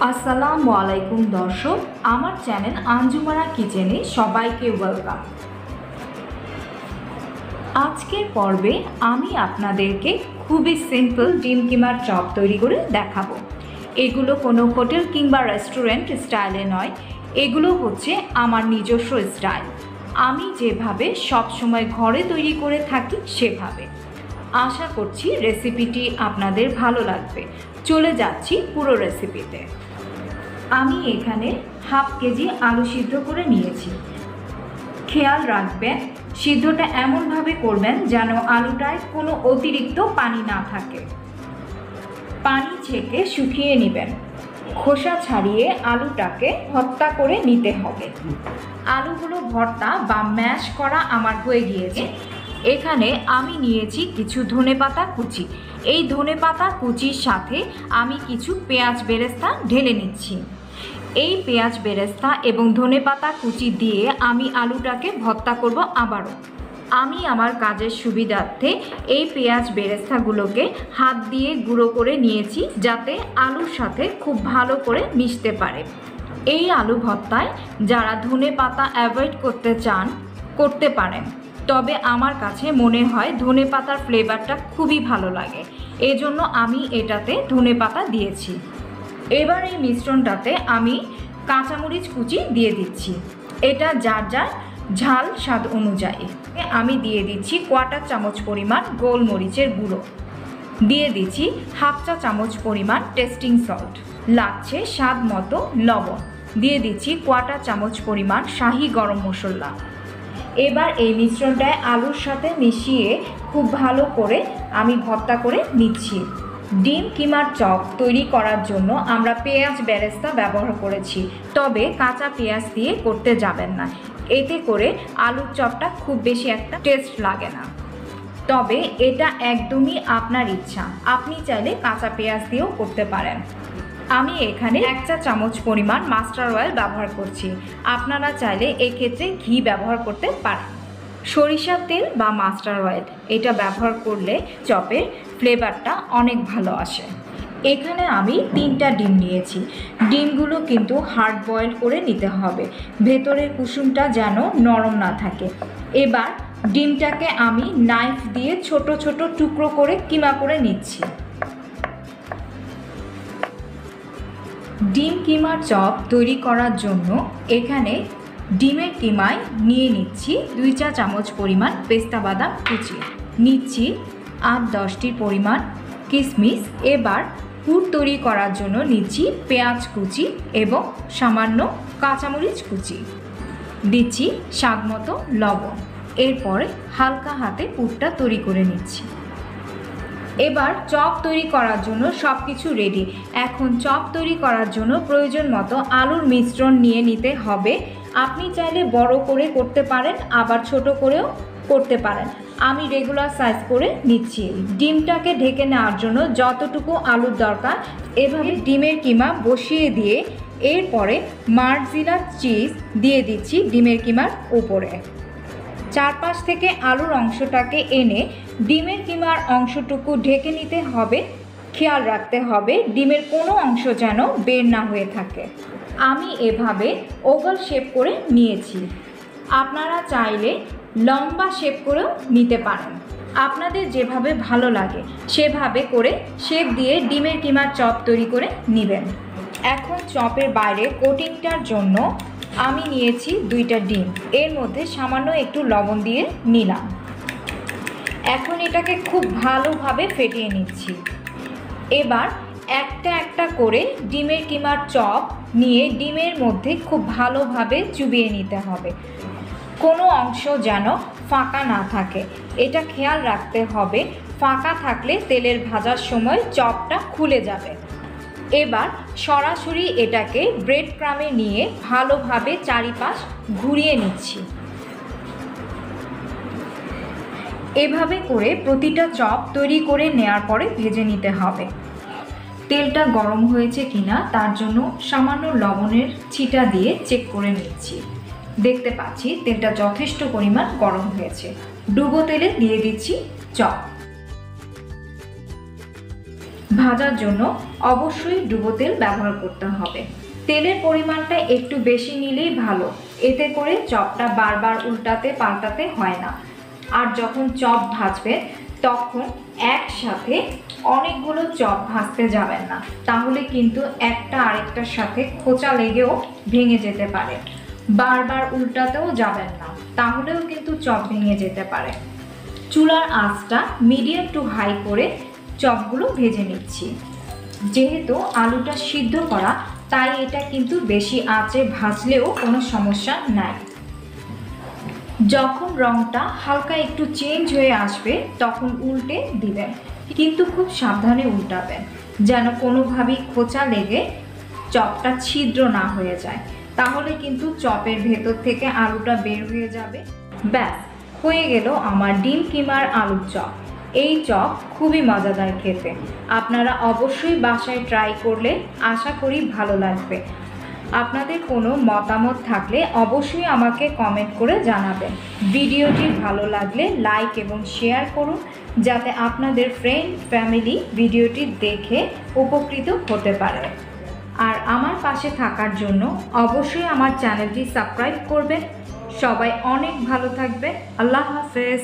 আসসালামু আলাইকুম দর্শক, আমার চ্যানেল আঞ্জুমারা কিচেনে সবাইকে ওয়েলকাম। আজকের পর্বে আমি আপনাদেরকে খুবই সিম্পল ডিম কিমার চপ তৈরি করে দেখাবো। এগুলো কোনো হোটেল কিংবা রেস্টুরেন্ট স্টাইলে নয়, এগুলো হচ্ছে আমার নিজস্ব স্টাইল। আমি যেভাবে সবসময় ঘরে তৈরি করে থাকি সেভাবে। আশা করছি রেসিপিটি আপনাদের ভালো লাগবে। চলে যাচ্ছি পুরো রেসিপিতে। আমি এখানে হাফ কেজি আলু সিদ্ধ করে নিয়েছি। খেয়াল রাখবেন সিদ্ধটা এমনভাবে করবেন যেন আলুটায় কোনো অতিরিক্ত পানি না থাকে। পানি ছেঁকে শুকিয়ে নেবেন। খোসা ছাড়িয়ে আলুটাকে ভর্তা করে নিতে হবে। আলুগুলো ভর্তা বা ম্যাশ করা আমার হয়ে গিয়েছে। এখানে আমি নিয়েছি কিছু ধনেপাতা কুচি। এই ধনেপাতা কুচির সাথে আমি কিছু পেঁয়াজ বেরেস্তা ঢেলে নিচ্ছি। এই পেঁয়াজ বেরেস্তা এবং ধনেপাতা কুচি দিয়ে আমি আলুটাকে ভর্তা করব আবারও। আমি আমার কাজের সুবিধার্থে এই পেঁয়াজ বেরেস্তাগুলোকে হাত দিয়ে গুঁড়ো করে নিয়েছি যাতে আলুর সাথে খুব ভালো করে মিশতে পারে। এই আলু ভর্তায় যারা ধনেপাতা অ্যাভয়েড করতে চান করতে পারেন, তবে আমার কাছে মনে হয় ধনেপাতার ফ্লেভারটা খুবই ভালো লাগে, এজন্য আমি এটাতে ধনেপাতা দিয়েছি। এবার এই মিশ্রণটাতে আমি কাঁচামরিচ কুচি দিয়ে দিচ্ছি। এটা যার যার ঝাল স্বাদ অনুযায়ী। আমি দিয়ে দিচ্ছি কোয়ার্টার চামচ পরিমাণ গোলমরিচের গুঁড়ো, দিয়ে দিচ্ছি হাফ চা চামচ পরিমাণ টেস্টিং সল্ট, লাগছে স্বাদ মতো লবণ, দিয়ে দিচ্ছি কোয়ার্টার চামচ পরিমাণ শাহি গরম মশলা। এবার এই মিশ্রণটায় আলুর সাথে মিশিয়ে খুব ভালো করে আমি ভর্তা করে নিচ্ছি। ডিম কিমার চপ তৈরি করার জন্য আমরা পেঁয়াজ বেরেস্তা ব্যবহার করেছি, তবে কাঁচা পেঁয়াজ দিয়ে করতে যাবেন না, এতে করে আলুর চপটা খুব বেশি একটা টেস্ট লাগে না। তবে এটা একদমই আপনার ইচ্ছা, আপনি চাইলে কাঁচা পেঁয়াজ দিয়েও করতে পারেন। আমি এখানে 1 চা চামচ পরিমাণ মাস্টার্ড অয়েল ব্যবহার করছি। আপনারা চাইলে এক্ষেত্রে ঘি ব্যবহার করতে পারেন। সরিষার তেল বা মাস্টার্ড অয়েল এটা ব্যবহার করলে চপের ফ্লেভারটা অনেক ভালো আসে। এখানে আমি 3টা ডিম নিয়েছি। ডিমগুলো কিন্তু হার্ড বয়েল করে নিতে হবে, ভেতরের কুসুমটা যেন নরম না থাকে। এবার ডিমটাকে আমি নাইফ দিয়ে ছোট ছোট টুকরো করে কিমা করে নিচ্ছি। ডিম কিমার চপ তৈরি করার জন্য এখানে ডিমের কিমায় নিয়ে নিচ্ছি 2 চা চামচ পরিমাণ পেস্তা বাদাম কুচি, নিচ্ছি 8-10টির পরিমাণ কিশমিশ। এবার পুর তৈরি করার জন্য নিচ্ছি পেঁয়াজ কুচি এবং সামান্য কাঁচামরিচ কুচি, দিচ্ছি স্বাদ মতো লবণ। এরপরে হালকা হাতে পুরটা তৈরি করে নিচ্ছি। এবার চপ তৈরি করার জন্য সব কিছু রেডি। এখন চপ তৈরি করার জন্য প্রয়োজন মতো আলুর মিশ্রণ নিয়ে নিতে হবে। আপনি চাইলে বড় করে করতে পারেন, আবার ছোট করেও করতে পারেন। আমি রেগুলার সাইজ করে নিচ্ছি। ডিমটাকে ঢেকে নেওয়ার জন্য যতটুকু আলুর দরকার এভাবে ডিমের কিমা বসিয়ে দিয়ে এরপরে মার্জিলা চিজ দিয়ে দিচ্ছি ডিমের কিমার উপরে। চারপাশ থেকে আলুর অংশটাকে এনে ডিমের কিমার অংশটুকু ঢেকে নিতে হবে। খেয়াল রাখতে হবে ডিমের কোনো অংশ যেন বের না হয়ে থাকে। আমি এভাবে ওভাল শেপ করে নিয়েছি। আপনারা চাইলে লম্বা শেপ করেও নিতে পারেন, আপনাদের যেভাবে ভালো লাগে সেভাবে করে শেপ দিয়ে ডিমের কিমার চপ তৈরি করে নেবেন। এখন চপের বাইরে কোটিংটার জন্য আমি নিয়েছি 2টা ডিম, এর মধ্যে সামান্য একটু লবণ দিয়ে নিলাম। এখন এটাকে খুব ভালোভাবে ফেটিয়ে নিচ্ছি। এবার একটা একটা করে ডিমের কিমার চপ নিয়ে ডিমের মধ্যে খুব ভালোভাবে চুবিয়ে নিতে হবে, কোনো অংশ যেন ফাঁকা না থাকে। এটা খেয়াল রাখতে হবে, ফাঁকা থাকলে তেলের ভাজার সময় চপটা খুলে যাবে। এবার সরাসরি এটাকে ব্রেড ক্রামে নিয়ে ভালোভাবে চারিপাশ ঘুরিয়ে নিচ্ছি। এভাবে করে প্রতিটা চপ তৈরি করে নেওয়ার পরে ভেজে নিতে হবে। তেলটা গরম হয়েছে কিনা তার জন্য সামান্য লবণের ছিটা দিয়ে চেক করে নিচ্ছি। দেখতে পাচ্ছি তেলটা যথেষ্ট পরিমাণ গরম হয়েছে। ডুবো তেলে দিয়ে দিচ্ছি চপ। ভাজার জন্য অবশ্যই ডুবো তেল ব্যবহার করতে হবে। তেলের পরিমাণটা একটু বেশি নিলেই ভালো, এতে করে চপটা বারবার উল্টাতে পাল্টাতে হয় না। আর যখন চপ ভাজবে তখন একসাথে অনেকগুলো চপ ভাজতে যাবেন না, তাহলে কিন্তু একটা আরেকটার সাথে খোঁচা লেগেও ভেঙে যেতে পারে। বারবার উল্টাতেও যাবেন না, তাহলেও কিন্তু চপ ভেঙে যেতে পারে। চুলার আঁচটা মিডিয়াম টু হাই করে চপগুলো ভেজে নিচ্ছি। যেহেতু আলুটা সিদ্ধ করা, তাই এটা কিন্তু বেশি আঁচে ভাজলেও কোনো সমস্যা নাই। যখন রঙটা হালকা একটু চেঞ্জ হয়ে আসবে তখন উল্টে দিবেন, কিন্তু খুব সাবধানে উল্টাবেন যেন কোনোভাবেই খোঁচা লেগে চপটা ছিদ্র না হয়ে যায়, তাহলে কিন্তু চপের ভেতর থেকে আলুটা বের হয়ে যাবে। ব্যাস, হয়ে গেল আমার ডিম কিমার আলুর চপ। এই চপ খুবই মজাদার খেতে, আপনারা অবশ্যই বাসায় ট্রাই করলে আশা করি ভালো লাগবে। আপনাদের কোনো মতামত থাকলে অবশ্যই আমাকে কমেন্ট করে জানাবেন। ভিডিওটি ভালো লাগলে লাইক এবং শেয়ার করুন, যাতে আপনাদের ফ্রেন্ড ফ্যামিলি ভিডিওটি দেখে উপকৃত হতে পারে। আর আমার পাশে থাকার জন্য অবশ্যই আমার চ্যানেলটি সাবস্ক্রাইব করবেন। সবাই অনেক ভালো থাকবেন। আল্লাহ হাফেজ।